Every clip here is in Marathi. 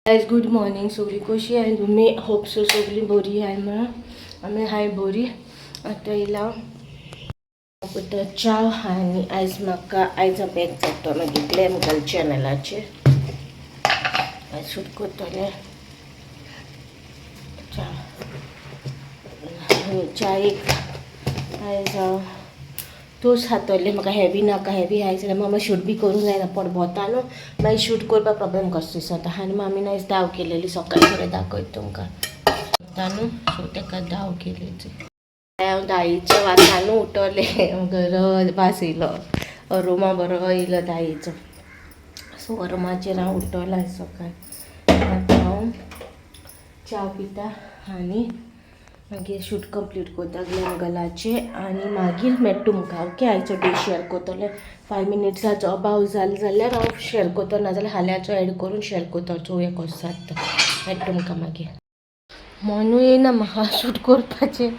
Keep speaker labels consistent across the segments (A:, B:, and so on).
A: Guys good morning. सगळी कशी आहे तुम्ही? होप सो सगळी बरी आहे म्हणून आम्ही हाय बरी. आता येयला च्या आणि आयज म्हाका आयज बॅग जातो मागीर ग्लॅम गर्ल चॅनलाचेर आयज शूट करतले च्या एक आयज तोच हातरले म्हाका हेवी नाका हेवी आयज जाल्यार मामा शूट बी करूंक जायना पण भोंवता न्हू मागीर शूट करपाक प्रॉब्लेम कसो दिसता. आनी मामीन आयज दाव केलेली सकाळी फुडें दाखयता तुमकां न्हू सो ताका दाव केली. हांव दायेच्या वासान उठले बरो वास येयलो अरोमा बरो येयलो दायेचो सो अरोमाचेर हांव उठला आयज सकाळी. आतां हांव च्या पिता आनी मागीर शूट कंप्लीट करता ग्लॅम गर्लाचे आनी मागीर मेळटा तुमकां. ओके आयचो डे शेअर करतले 5 मिनिट्साचो अबाव जालें जाल्यार हांव शेअर करता नाजाल्यार हाल्याचो एड करून शेअर करता. चोवया कसो जाता मेळटा तुमकां मागीर. मनू येयना म्हाका शूट करपाचें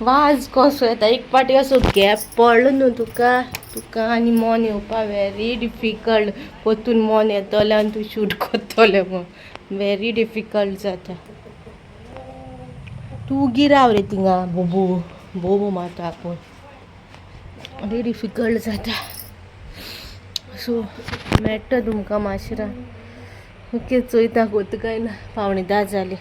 A: वाज कसो येता एक पाटी असो गॅप पडलो न्हू तुका आनी मन येवपा व्हेरी डिफिकल्ट. परतून मन येतलें आनी तूं शूट करतलें म्हण व्हेरी डिफिकल्ट जाता. तूं गिराव रे थिंगा बोबू बोबू मारता पळय व्हेरी डिफिकल्ट जाता. सो मेळटा तुमकां माशरां. ओके चोयता कोता काय ना 9:15 जाली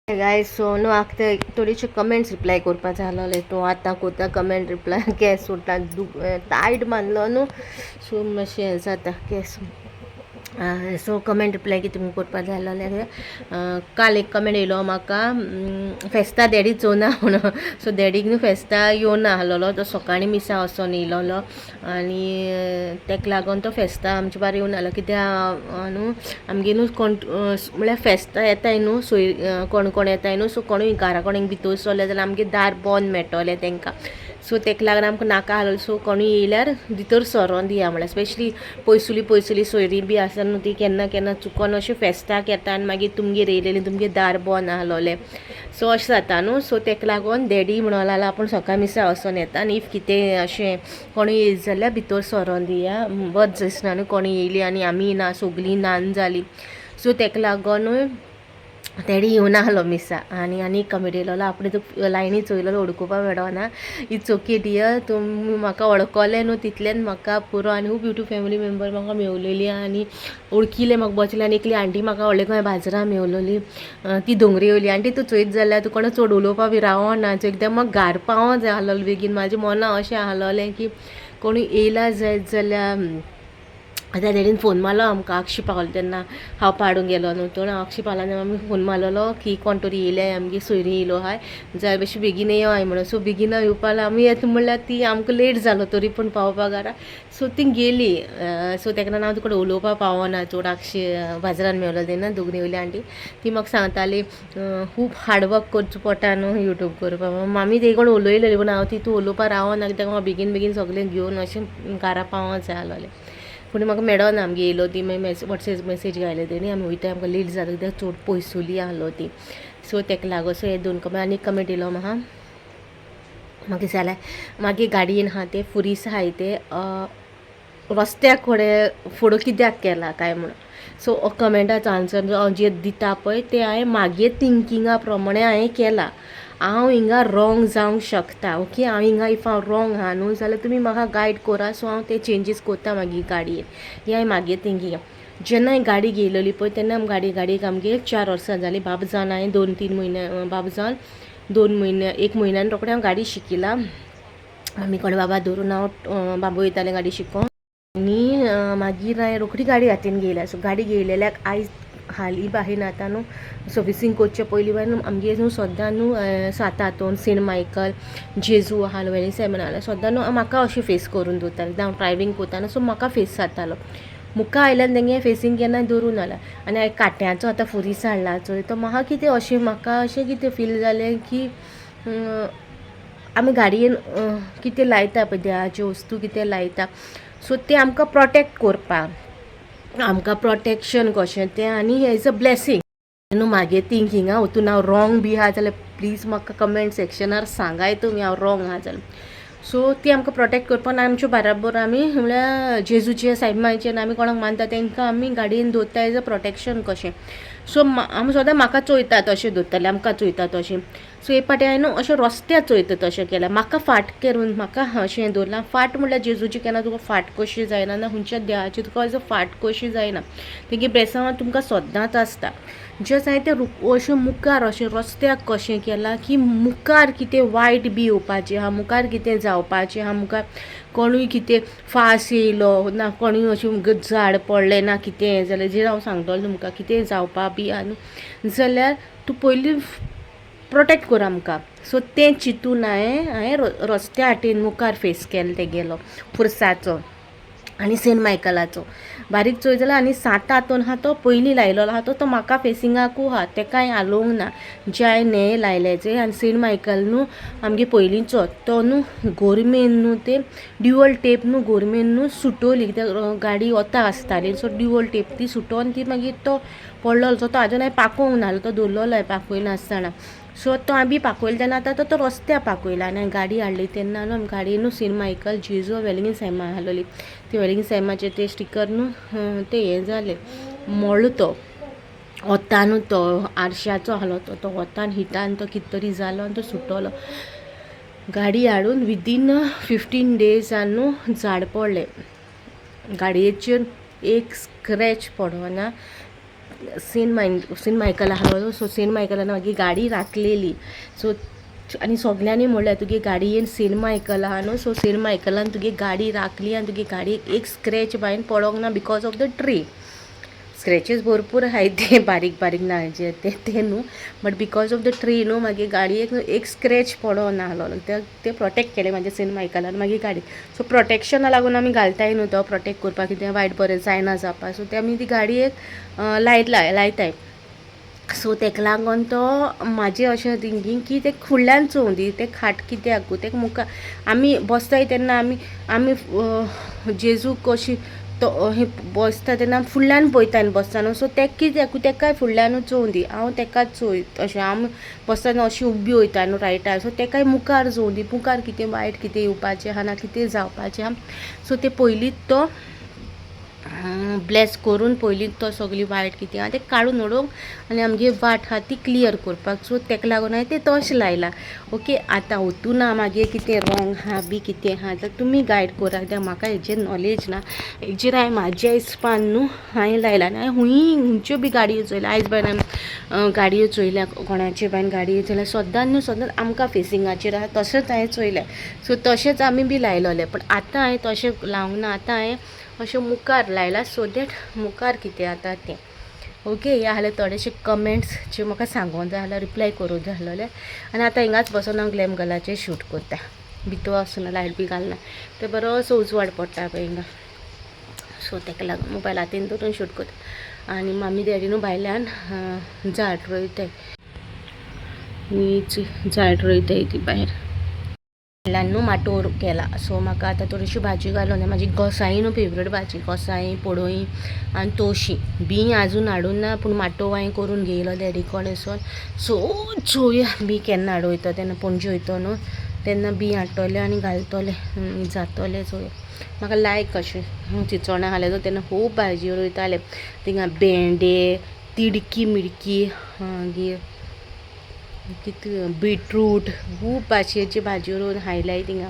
A: गायज. सो न्हू म्हाका थोडीशे कमेंट्स रिप्लाय करपा जाय आसलेले तो आतां कोता कमेंट रिप्लाय केंस सुट्टा टायट बांदलो न्हू सो मातशें हें जाता केंस. सो कमेंट रिप्लाय कितें तुमी करपा जाय आसलेले. काल एक कमेंट येयलो म्हाका फेस्ता डॅडी चोवना म्हणून. सो डॅडीक न्हू फेस्ता येवना आसलेलो तो सकाळीं मिसा वचोन येयलोलो आनी तेका लागोन तो फेस्ता आमचे बार येवना आसलो कित्याक न्हू आमगे न्हू कोण म्हळ्यार फेस्ता येताय न्हू सोय कोण कोण येताय न्हू सो कोणूय घरा कोणें भितर सरलें जाल्यार आमगे दार बंद मेळटलें तांकां. सो तेका लागून आमकां नाका आसलेलो सो कोणूय येयल्यार भितर सरोन दिया म्हळ्यार स्पेशली पयसुली सोयरीं बी आसा न्हू ती केन्ना केन्ना चुकोन अशें फेस्ताक येता आनी मागीर तुमगेर येयलेलीं तुमगे दार बंद आसलोलें सो अशें जाता न्हू. सो तेका लागोन डॅडी म्हणूंक लागला आपूण सकाळ मिसा वचोन येता आनी इफ कितें अशें कोणूय येयत जाल्यार भितर सरोन दिया बरें दिसना न्हू कोणूय येयली आनी आमी ना सगळीं नान जालीं. सो तेका लागोन डॅडी येवना आसलो मिसा आनी कमेंट येयलोलो आपणे तूं लायनी चोयलोलो वळखुपा मेळोना. इट्स ओके डियर तुमी म्हाका वळखलें न्हू तितलेंच म्हाका पुरो आनी खूब युट्यूब फॅमिली मेंबर म्हाका मेवलेली आनी वळखिले म्हाका बसले आनी एकली आंटी म्हाका व्हडले खंय बाजरां मेवलेली ती दोंगरी येयली आंटी तूं चोयत जाल्यार तूं कोणा चड उलोवपा बी रावना एकदम म्हाका घार पावो जाय आसलोलें बेगीन. म्हाजें मना अशें आसलोलें की कोणूय येयला जायत जाल्यार आतां डॅडीन फोन मारलो आमकां अक्षी पावलो तेन्ना हांव पाडूंक गेलो न्हू तो अक्षी पावला तेन्ना आमी फोन मारलेलो की कोण तरी येयल्याय आमगे सोयरी येयलो हाय जाय मातशें बेगीन यो हाय म्हणून. सो बेगीन येवपा लागलो आमी येता म्हणल्यार ती आमकां लेट जालो तरी पूण पावपा घरा. सो ती गेली. सो तेका लागून हांव तुका उलोवपा पावना चड अक्षी बाजारान मेवलो तेन्ना दोगरी वयली आंटी ती म्हाका सांगताली खूब हार्डवर्क करचो पडटा न्हू युट्यूब करपाक. मामी ते कोण उलयलेली पूण हांव तितू उलोवपा रावना कित्याक म्हाका बेगीन सगळें घेवन अशें घरा पावो जाय आसलोलें पूण म्हाका मेळोना आमगे येयलो ती मागीर वॉट्सॅप मेसेज घायले तेणी आमी वयता आमकां लेट जालो कित्याक चड पयसुली आसलो ती. सो तेका लागो सो हे 2 कमेंट आनी कमेंट येयलो म्हाका मागीर जाल्यार मागीर गाडयेन आहा ते फुरीस आहाय ते रस्त्याक फुडें फोडो कित्याक केला काय म्हणून. सो कमेंटाचो आन्सर हांव जे दिता पळय ते हांवें मागे थिंकिंगा प्रमाणे हांवें केला. हांव हिंगा रॉंग जावंक शकता ओके. हांव हिंगा इफ हांव रॉंग आहा न्हू जाल्यार तुमी म्हाका गायड करा सो हांव ते चेंजीस करता मागीर गाडयेन. हें हांवें मागे थिंकींग. जेन्ना हांवें गाडी घेयलेली पळय तेन्ना गाडयेक आमगे 4 वर्सां जालीं. बाब जावन हांवें 2-3 म्हयने बाब जावन 2 म्हयने 1 म्हयन्यान रोखडें हांव गाडी शिकिला. आमी कोणे बाबा धरून हांव बाबू वयतालें गाडी शिकोवंक आनी मागीर हांवें रोखडी गाडी हातीन घेयल्या. सो गाडी घेयलेल्याक आयज हालीं बारीन आतां न्हू सर्विसींग करचे पयलीं बारीन आमगे न्हू सद्दां न्हू सातातोन सेंट मायकल जेजू आहा वेली सेवन आहा सद्दां न्हू म्हाका अशें फेस करून दवरतालें कित्याक हांव ड्रायवींग करता न्हू सो म्हाका फेस जातालो. मुखार आयल्यान तेंगे फेसींग केन्ना दवरून ना आनी हांवें काट्यांचो आतां फुरीस हाडला चोय तो म्हाका कितें अशें म्हाका अशें कितें फील जालें की आमी गाडयेन कितें लायता पळय देवाच्यो वस्तू कितें लायता सो ते आमकां प्रोटेक्ट करपाक आमकां प्रोटेक्शन कशें तें आनी हें इज अ ब्लेसींग न्हू मागे थिंकिंगा हातून हांव रॉंग बी आहा जाल्यार प्लीज म्हाका कमेंट सेक्शनार सांगाय तुमी हांव रॉंग आहा जाल्यार. सो ती आमकां प्रोटेक्ट करपाक आमच्यो बराबर आमी म्हळ्यार जेजूचे सायबाचे आमी कोणाक मानता तांकां आमी गाडयेन दवरता एज अ प्रोटेक्शन कशें. सो आमी सदां म्हाका चोयता तशें दवरतालें, आमकां चोयता तशें. सो एक पाटी हांवें अशें रस्त्यार चोयता तशें केलें, म्हाका फाट करून म्हाका अशें दवरलां. फाट म्हणल्यार जेजूची केन्ना तुका फाट कशी जायना ना, खंयच्या देवाची तुका एज अ फाट कशी जायना. तेगे ब्लेसांव तुमकां सदांच आसता. जस्ट हांवें तें अशें मुखार अशें रस्त्याक कशें केलां की मुखार कितें वायट बी येवपाचें आहा, मुखार कितें जावपाचें आहा, मुखार कोणूय कितें फास येयलो ना, कोणूय अशें झाड पडलें ना कितें जाल्यार जें हांव सांगतलें तुमकां कितें जावपा बी आहा न्हू जाल्यार तूं पयलीं प्रोटेक्ट कर आमकां. सो तें चिंतून हांवें रस्त्या वाटेन मुखार फेस केलो तेगेलो पुरसाचो आनी सेंट मायकलाचो. बारीक चोय जाल्यार आनी 7 हातून आहा तो पयलीं लायलेलो आहा तो म्हाका फेसिंगाकू आहा, तेका हांवें आलोवंक ना. जे हांवें नेये लायल्याचे आनी सेंट मायकल न्हू आमगे पयलींचो तो न्हू गोरमेन न्हू ते ड्युअल टेप न्हू गोरमेन न्हू सुटोवली, कित्याक गाडी वता आसताली. सो ड्युअल टेप ती सुटोवन ती मागीर तो पडलोलो. सो तो आजून हांवें पाकोवंक नासलो, तो दवरलेलो हांवें पाकोयनासतना. सो तो हांवें बी पाकोयलो तेन्ना आतां तो रस्त्यार पाकोयला आनी हांवें गाडी हाडली तेन्ना न्हू गाडयेन न्हू सेंट मायकल जेजू वेलिंगीन सैमा आहलोली. ते वेलिंगीन सैमाचे ते स्टिकर न्हू ते हें जाले मोडलो तो वतान तो आरश्याचो आहलो तो वतान हिटान तो कितें तरी जालो आनी तो सुटलो. गाडी हाडून विदीन 15 डेजान न्हू झाड पडलें गाडयेचेर, एक स्क्रॅच पडोना. सेंट मायकल आहलो. सो सेंट मायकलान मागीर गाडी राखलेली. सो आनी सगल्यांनी म्हणल्यार तुगे गाडयेन सेंट मायकल आहा न्हू, सो सेंट मायकलान तुगे गाडी राखली आनी तुगे गाडयेक एक स्क्रॅच बायन पडोंक ना बिकॉज ऑफ द ट्री. स्क्रॅचीस भरपूर आहाय ते बारीक बारीक ना जे ते न्हू, but because of the tree न्हू मागीर गाडयेक एक स्क्रॅच पडो ना आहलो. ते प्रोटेक्ट केले म्हाजे सेंट मायकलान मागीर गाडी. सो प्रोटेक्शना लागून आमी घालताय न्हू तो प्रोटेक्ट करपाक, कितें वायट बरें जायना जावपा. सो ते आमी ती गाडयेक लायताय. सो तेका लागून तो म्हाजें अशें थिंकींग की ते फुडल्यान चोवं दी ते खाट कित्याक तेका मुखार आमी बसताय तेन्ना आमी जेजू कशी तो बसता तेन्ना फुडल्यान पळयता न्ही बसता. सो तेका कित्याक तेकाय फुडल्यानूच चोवं दी. हांव तेकाच चोयत अशें हांव बसतना अशी उबी वयता न्हू रायटार. सो तेकाय मुखार चोवं दी, मुखार कितें वायट कितें येवपाचें आहा ना कितें जावपाचें आहा. सो ते पयलींच तो ब्लेस करून पयलींच तो सगळी वायट कितें आहा तें काडून उडोवंक आनी आमगे वाट आहा ती क्लियर करपाक. सो तेका लागून हांवें तें तशें लायलां. ओके, आतां ओतून मागीर कितें रॉंग आहा बी कितें आहा जाल्यार तुमी गायड करा, कित्याक म्हाका हेजेर नॉलेज ना. हेजेर हांवें म्हाज्या हिसपान न्हू हांवें लायलां आनी हांवें खंयच्यो बी गाडयो चोयल्या. आयज बायन हांवें गाडयो चोयल्या, कोणाच्यो बायन गाडयो चोयल्या, सदांच आमकां फेसिंगाचेर आहा तशेंच हांवें चोयल्या. सो तशेंच आमी बी लायलोले. पण आतां हांवें तशें लावंक ना, आतां हांवें अशें मुखार लायला सो दॅट मुखार कितें जाता तें. ओके, हे आहले थोडेशे कमेंट्स जे म्हाका सांगूंक जाय आसले, रिप्लाय करूंक जाय आसलेले. आनी आतां हिंगाच बसून हांव ग्लॅम गलाचेर शूट करता, भितर वचून लायट बी घालना. ते बरोसो उजवाड पडटा पळय हिंगा. सो तेका लागून मोबायल हातीन दवरून शूट करता. आनी मामी डॅडी न्हू भायल्यान झाड रोयताय, झाड रोयताय ती भायर. न्हू माटोर केला. सो म्हाका आतां थोडीशी भाजी घालून म्हाजी घोसाळी न्हू फेवरेट भाजी, घोसाळी पोडोळी आनी तोवशी. बी आजून हाडून ना पूण माटोव हांवें करून घेयलो डॅडी कडेसून. सो चोवया बी केन्ना हाडूं वयता तेन्ना, पणजे वयता न्हू तेन्ना बी हाडटले आनी घालतले जातले. चोवया, म्हाका लायक अशें चिंचोणां आहले तेन्ना खूब भाजयो रोयताले. थिंगा भेंडे, तिडकी मिडकी, मागीर कितें बिटरूट, खूब भाशेची भाजयो रोवन हायल्याय थिंगा.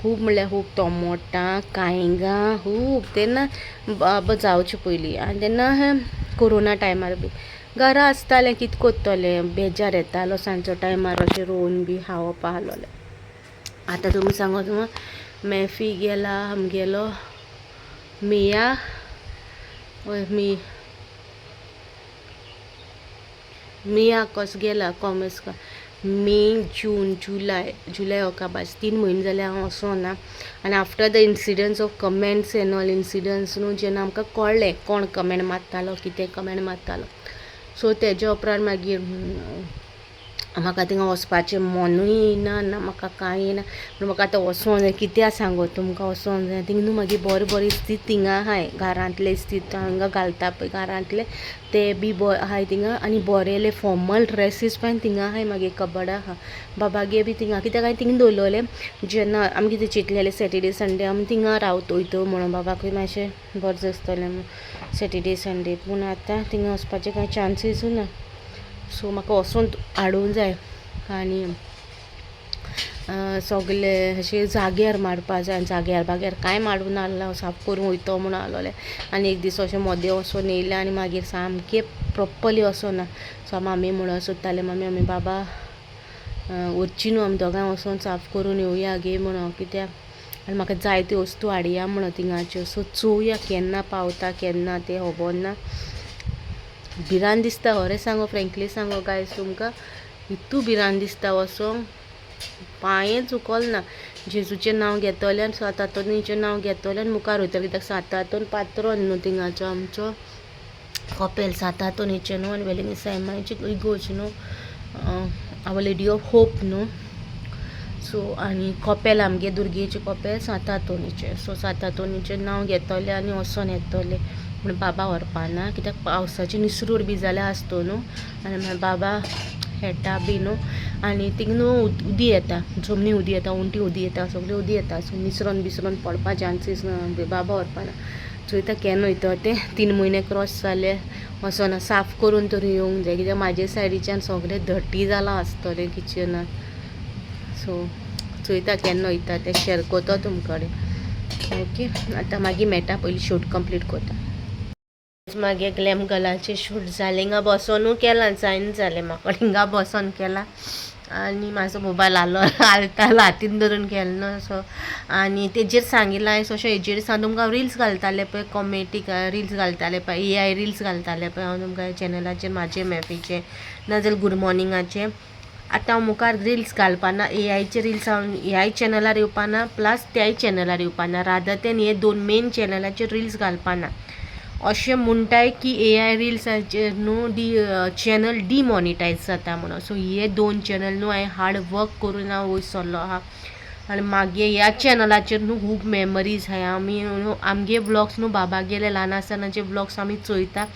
A: खूब म्हणल्यार खूब टोमोटां, कांयगां खूब. तेन्ना बाबा जावचे पयलीं आनी तेन्ना कोरोना टायमार बी घरा आसतालें, कितें कोत्तोलें, बेजार येतालो सांजचो टायमार अशें रोवन बी खावप आहलोलें. आतां तुमी सांगो तुमा मॅफी गेला आमगेलो मिया मिया कस गेला कॉमर्स का मे जून जुलय ओका भाज 3 म्हयने जाले हांव वचों ना. आनी after the incidence of comments end all incidence न्हू जेन्ना आमकां कळ्ळें कोण कमेंट मारतालो कितें कमेंट मारतालो, सो तेज्या उपरांत मागीर म्हाका थिंगा वचपाचें मनूय येयना ना म्हाका कांय येयना पूण म्हाका आतां वचोंक जाय कित्याक सांगो तुमकां वचोंक जाय थिंगा न्हू मागीर बरें बरें इस्तीद थिंगा आहाय घरांतले इस्तीद हांगा घालता पळय घरांतले ते बी आहाय थिंगा आनी बरेले फॉर्मल ड्रेसीस पण थिंगा आहाय मागीर कबड आहा बाबागे बी थिंगा कित्याक हांवें थिंगा दवरलेले जेन्ना आमी कितें चिंतलेलें सॅटर्डे संडे आमी थिंगा रावत वयतो म्हणून बाबाकूय मातशें बरें दिसतलें सॅटर्डे संडे पूण आतां थिंगा वचपाचें कांय चान्सीस ना सो म्हाका वचून हाडूंक जाय आनी सगळे अशे जाग्यार मारपा जाय जाग्यार बाग्यार कांय मारून नासलें साफ करून वयतो म्हणून आसलोलें आनी एक दीस अशें मोदें वचून येयलें आनी मागीर सामकें प्रॉपरली वचोना सो मामी म्हणून सोदतालें मामी आमी बाबा वरची न्हू आमी दोगांय वचोन साफ करून येवया गे म्हणून कित्याक आनी म्हाका जाय त्यो वस्तू हाडया म्हणून थिंगाच्यो सो चोवया केन्ना पावता केन्ना तें खबर ना भिरान दिसता खरें सांगो फ्रँकली सांगो गायज तुमकां इतू भिरान दिसता वचोंक पांये चुकोल ना जेजूचें नांव घेतलें आनी सातातोनीचें नांव घेतलें आनी मुखार वयतलें कित्याक सातातोन पात्रो न्हू थिंगाचो आमचो कपेल सातातोनीचें न्हू आनी वेलेंगी सायमाची इगोज न्हू आवर लेडी ऑफ होप न्हू सो आनी कपेल आमगे दुर्गेचें कपेल सातातोनीचें सो सातातोनीचें नांव घेतलें आनी वचोन येतलें पूण बाबा व्हरपाना कित्याक पावसाची निसरूड बी जाल्यार आसतो न्हू आनी मागीर बाबा हेटा बी न्हू आनी थिंगा न्हू उदी येता जमनी उदी येता उंटी उदी येता सगळी उदी येता सो निसरोन बिसरोन पडपा चान्सीस ना बाबा व्हरपाना चोयता केन्ना वयता ते 3 म्हयने क्रॉस जाले वचोना साफ करून तरी येवंक जाय कित्याक म्हाजे सायडीच्यान सगळें धटी जालां आसतलें किचनान सो चोयता केन्ना वयता ते शेअर कोतो तुमचे कडेन ओके आतां मागीर मेळटा पयलीं शूट कंप्लीट कोता मागे ग्लॅम गलाचें शूट जालें हिंगा बसोनू केलां जायन जालें म्हाका हिंगा बसोन केलां आनी म्हाजो मोबायल हालतालो हातीन धरून केल्लो सो आनी तेजेर सांगिल्लें हांवें सोशल हेजेर सांग तुमकां रिल्स घालताले पळय कॉमेडी रिल्स घालताले पळय AI रिल्स घालताले पळय हांव तुमकां चॅनलाचेर म्हाजे मॅफीचे नाजाल्यार गूड मॉर्निंगाचे आतां हांव मुखार रिल्स घालपाना AIचे रिल्स हांव ह्याय चॅनलार येवपाना प्लस त्याय चॅनलार येवपाना रादर देन हे 2 मेन चॅनलाचेर रिल्स घालपाना अशें म्हणटाय की AI रिल्साचेर न्हू चॅनल डिमॉनिटायज जाता म्हणून सो हे 2 चॅनल न्हू हांवें हार्ड वर्क करून हांव वयर सरलो आहा आनी मागे ह्या चॅनलाचेर न्हू खूब मेमरीज आहाय आमी आमगे ब्लॉग्स न्हू बाबागेले ल्हान आसतनाचे ब्लॉग्स आमी चोयता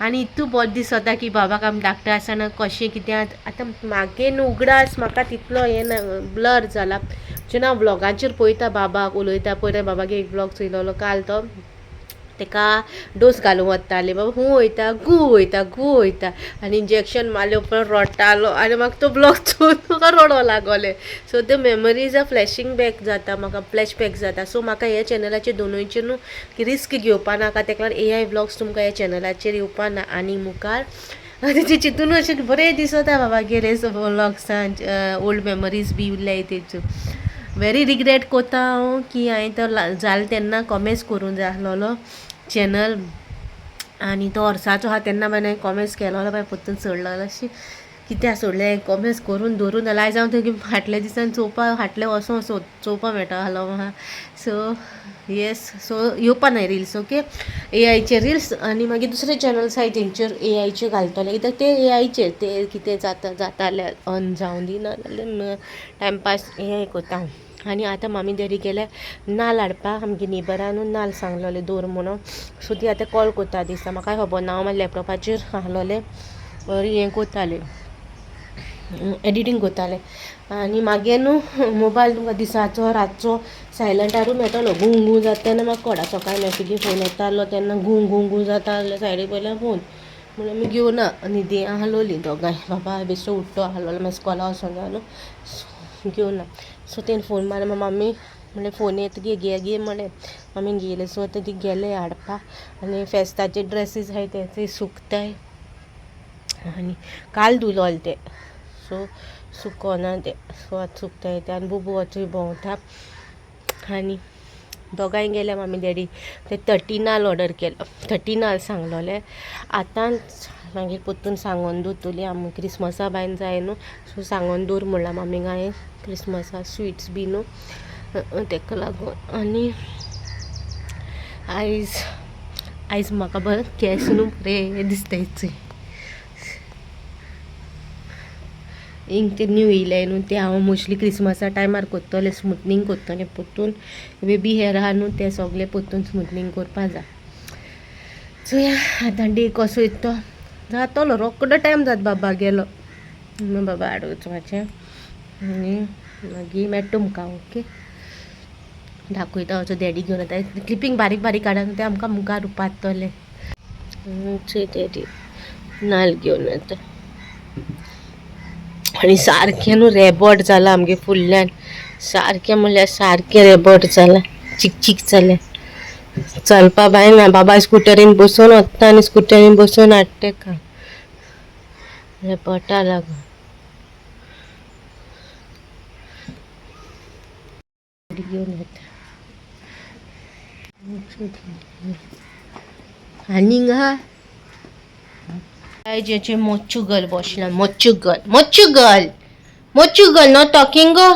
A: आनी इतू बरें दिसता की बाबाक आमी धाकटे आसतना कशें कित्याक आतां मागे न्हू उगडास म्हाका तितलो हें ना ब्लर जाला जेन्ना हांव ब्लॉगाचेर पळयता बाबाक उलयता पळय बाबागे एक ब्लॉग चोयलोलो काल तो तेका डोस घालूंक वताले बाबा हूं वयता घू वयता आनी इंजेक्शन मारले उपरांत रडटालो आनी म्हाका तो ब्लॉग चोवन म्हाका रडो लागोलें सो ते मेमरीज फ्लॅशींग बॅक जाता म्हाका फ्लॅशबॅक जाता सो म्हाका ह्या चॅनलाचेर दोनूयचेर न्हू रिस्क घेवपा नाका तेका लागून AI ब्लॉग्स तुमकां ह्या चॅनलाचेर येवपा ना आनी मुखार तेचे चिंतून अशें बरें दिसता बाबा गेले ब्लॉग्सान ओल्ड मेमरीज बी उरल्याय तेच्यो व्हेरी रिग्रेट कोता हांव की हांवें तो जालें तेन्ना कॉमेंट्स करूंक जाय आसलोलो चॅनल आनी तो वर्साचो आहा तेन्ना हांवें कॉमेंट्स केलोलो बाय परतून सोडलेलो अशी कित्याक सोडलें कॉमेंट्स करून धरून आयज हांव थंय फाटल्या दिसान फाटलें वचों चोवपा मेळटा आसलो म्हाका सो येस सो येवपा ना रिल्स ओके AIचे रिल्स आनी मागीर दुसरे चॅनल्स आहाय तेंचेर AIचे घालतले कित्याक ते AIचेर ते कितें जाता जाल्यार अर्न जावं दिना जाल्यार टायमपास AI कोता आनी आतां मामी डॅडी गेले नाल्ल हाडपाक आमगे नेबरानू नाल्ल सांगलोले दवर म्हणून सो ती आतां कॉल कोता दिसता म्हाका खबर ना हांव म्हाज्या लॅपटॉपाचेर आहलोलें हें कोतालें एडिटींग कोतालें आनी मागीर न्हू मोबायल तुमकां दिसाचो रातचो सायलंटारूय मेळटलो घुंग जाता तेन्ना म्हाका कोडा सकाळीं मॅसेजी फोन येतालो तेन्ना घुंग जाता जाल्यार सायडीक पयल्यार फोन म्हणून आमी घेवना न्हिदे आहलोलीं दोगांय बाबा बेश्टो उठ्ठो आहलोलो मागीर स्कॉला वचोंक जाय न्हू घेवना सो तेणें फोन मारलो मामी म्हणलें फोन येता गे म्हणलें मामी गेले सो आतां ती गेले हाडपाक आनी फेस्ताचे ड्रेसीस आहाय ते सुकताय आनी काल धुलोले ते सो सुकोना ते सो आतां सुकताय ते आनी बुबू वचूय भोंवता आनी दोगांय गेले मामी डॅडी ते 30 नाल्ल ऑर्डर केलो 30 नाल्ल सांगलोले आतांच मागीर परतून सांगोन दवरतली आमी क्रिसमसा भायर जाय न्हू सो सांगोन दवर म्हणलां मामीक हांवें क्रिसमसा स्विट्स बी न्हू तेका लागून आनी आयज म्हाका बरें केंस न्हू बरें दिसताय इंग ते न्यू येयले न्हू ते हांव मोस्टली क्रिसमसा टायमार कोत्तोलें स्मुथनींग कोत्तोलें पोत्तून बेबी हेअर आहा न्हू ते सगळे पोत्तून स्मुथनींग कोरपा जाय. सो या आतां डे कसो येतो जातोलो रोकडो टायम जाता बाबा गेलो बाबा हाडूं वचपाचें आनी मागीर मेळटा तुमकां ओके दाखयता वचो डॅडी घेवन येता क्लिपींग बारीक बारीक हाडा ते आमकां मुखार पाततलें डॅडी नाल्ल घेवन येता आनी सारकें न्हू रेबोट जालां आमगे फुडल्यान सारकें म्हणल्यार सारकें रेबोट जालां चीक जालें चलपा बायना बाबा स्कुटरीन बसून वता आनी स्कुटरीन बसून हाडटा तेका रेबोटा लागून घेवन येता आनीक आहा जेचे मोच्चुगल बसला मोच्चुगल नो टॉकिंग गो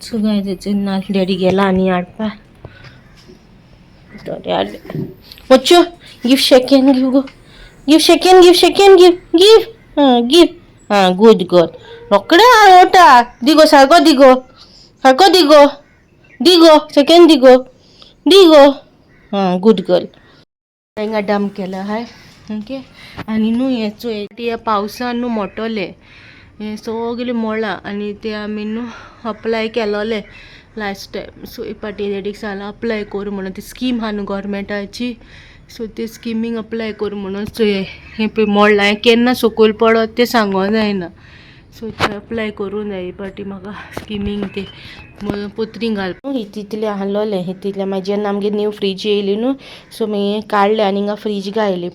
A: सो गाय तेचे नाल्ल डॅडी गेला आनी हाडपा मोच्चू गिव शेकेन गिव गो गिव शेकेन गिव गुड गर्ल रोकडे आवडटा दिगो सारको दिगो सेकेंड दिगो गुड गर्ल हिंगा डम केला हाय ओके आनी न्हू हे चोय पावसान न्हू मोटोले हे सगळे मोळा आनी ते आमी न्हू अप्लाय केलोले लास्ट टायम सो हे पाटी डॅडीक सांगला अप्लाय कर म्हणून ती स्कीम आहा न्हू गव्हर्मेंटाची सो ते स्किमींग अप्लाय कर म्हणून सो हे पळय मोडला हें केन्ना सकयल पडत ते सांगो जायना सो ते अप्लाय करूं जाय पाटी म्हाका स्किमींग ते पोत्रींग घालप ही तितले आहलोले हे तितले मागीर जेन्ना आमगे न्यू फ्रीज येयली न्हू सो मागीर काडले आनी हिंगा फ्रीज घायली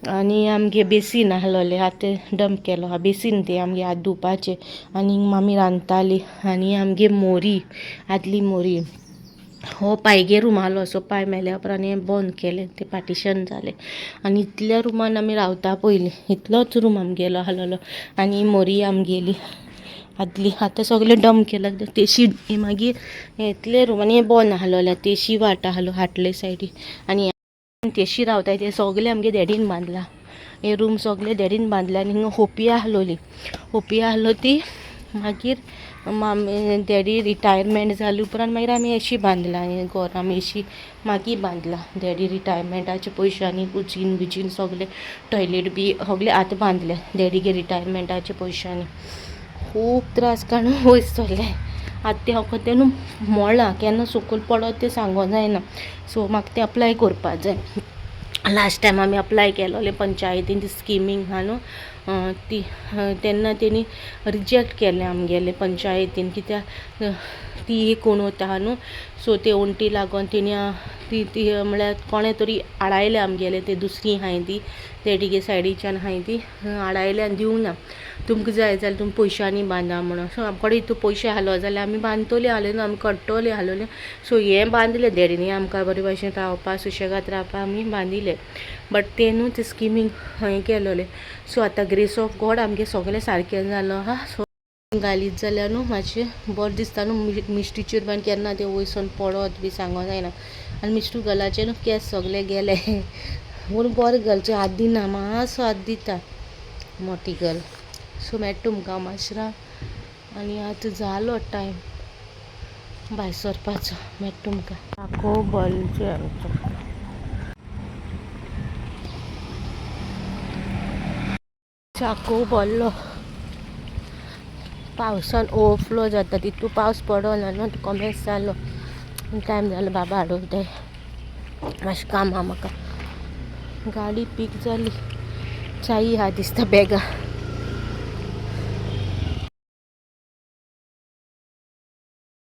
A: आनी आमगे बेसीन आहलोले आतां डंप केलो हा बेसीन ते आमगे हात धुवपाचे आनी मामी रांदताली आनी आमगे मोरी आदली मोरी हो पायगे रूम आहलो सो पाय मेल्या उपरांत हें बंद केलें तें पार्टिशन जालें आनी इतल्या रुमान आमी रावता पयलीं इतलोच रूम आमगेलो आहलोलो आनी मोरी आमगेली आदली आतां सगळें डंप केलां तेशी मागीर इतले रूम आनी हें बंद आहलोलें तेशी वाट आहलो हाटले सायडीक आनी तेशी रावताय ते सगळे आमगे डॅडीन बांदला हे रूम सगळे डॅडीन बांदला आनी हिंगा होपी आहलो ती मागीर मामी डॅडी रिटायरमेंट जाले उपरांत मागीर आमी एशी बांदला घर आमी एशी मागीर बांदला डॅडी रिटायरमेंटाचे पयशांनी उजीन सगळे टॉयलेट बी सगळे आतां बांदले डॅडीगे रिटायरमेंटाचे पयशांनी खूब त्रास काडून वयस चल्ले आतां ते हांव तें न्हू मोडलां केन्ना सकयल पडत तें सांगो जायना सो म्हाका तें अप्लाय करपा जाय लास्ट टायम आमी अप्लाय केलोलें पंचायतीन ती स्किमींग आहा न्हू ती तेन्ना तेणी रिजेक्ट केलें आमगेलें पंचायतीन कित्याक ती एक कोण आहा न्हू सो ते ओंटी लागोन तेणी ती म्हळ्यार कोणें तरी आडायलें आमगेलें तें दुसरी आहाय ती डॅडीगे सायडीच्यान आहाय ती आडायलें आनी दिवंक ना तुमकां जाय जाल्यार तुमी पयशांनी बांदा म्हणून सो आमचे कडेन इतू पयशे आहलो जाल्यार आमी बांदतली आहलें न्हू आमी कट्टोली आहलोलें सो हें बांदलें डॅडीनी आमकां बरे भशेन रावपा सुशेगाद रावपा आमी बांदिलें बट तें न्हू तें स्किमींग हें केलोलें सो आतां ग्रेस ऑफ गॉड आमगे सगळें सारकें जालो आहा सो घालीत जाल्यार न्हू मातशें बरें दिसता न्हू मिस्टीचेर बान केन्ना तें वयसून पडत बी सांगो जायना आनी मिस्टू गर्लाचे न्हू केस सगळे गेले पूण बरें गर्लचे हात दिना मातसो हात दिता मोठी गर्ल सो मेळटा तुमकां माशरां आनी आतां जालो टायम भायर सरपाचो मेळटा तुमकां आखो बॉलचे आमचो चाको बोल्लो पावसान ओवरफ्लो जाता तितू पावस पडना न्हू कमेस जालो टायम जालो बाबा हाडूंक जाय मातशें काम आहा म्हाका गाडी पीक जाली चाई आहा दिसता बॅगा